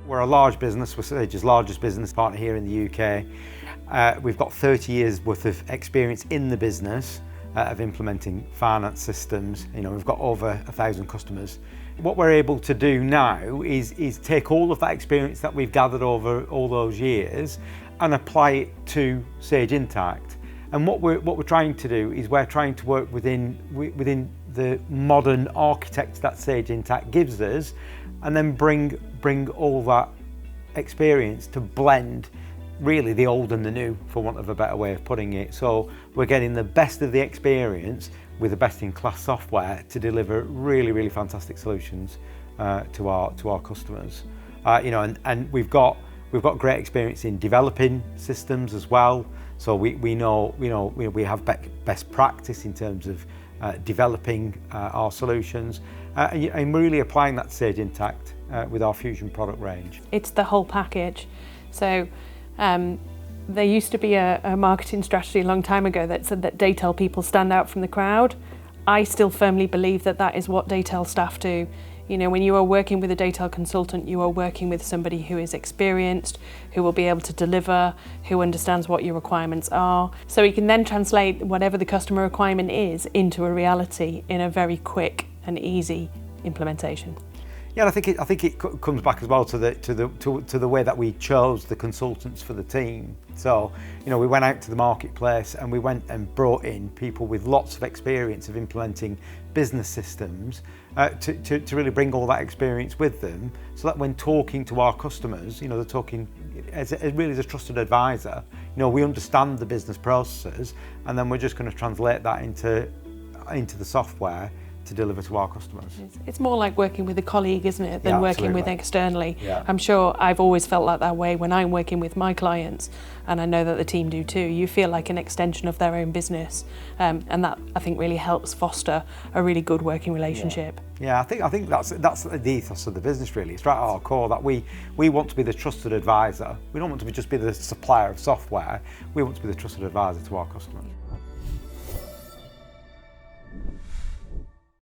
We're a large business, we're Sage's largest business partner here in the UK. We've got 30 years worth of experience in the business of implementing finance systems. We've got over 1,000 customers. What we're able to do now is take all of that experience that we've gathered over all those years and apply it to Sage Intacct. And what we're trying to do is we're trying to work within the modern architecture that Sage Intacct gives us, and then bring all that experience to blend really the old and the new, for want of a better way of putting it. So we're getting the best of the experience with the best-in-class software to deliver really, really fantastic solutions to our customers. And we've got great experience in developing systems as well. So we have best practice in terms of developing our solutions, and really applying that to Sage Intacct with our Fusion product range. It's the whole package. So there used to be a marketing strategy a long time ago that said that Datel people stand out from the crowd. I still firmly believe that that is what Datel staff do. When you are working with a Datel consultant, you are working with somebody who is experienced, who will be able to deliver, who understands what your requirements are. So you can then translate whatever the customer requirement is into a reality in a very quick and easy implementation. Yeah, and I think it comes back as well to the way that we chose the consultants for the team. So, we went out to the marketplace and we went and brought in people with lots of experience of implementing business systems to really bring all that experience with them, so that when talking to our customers, they're talking really as a trusted advisor. We understand the business processes, and then we're just going to translate that into the software to deliver to our customers. It's more like working with a colleague, isn't it, than working with externally. Yeah. I'm sure I've always felt like that way when I'm working with my clients, and I know that the team do too. You feel like an extension of their own business, and that, I think, really helps foster a really good working relationship. Yeah, I think that's the ethos of the business, really. It's right at our core that we want to be the trusted advisor. We don't want to just be the supplier of software. We want to be the trusted advisor to our customers.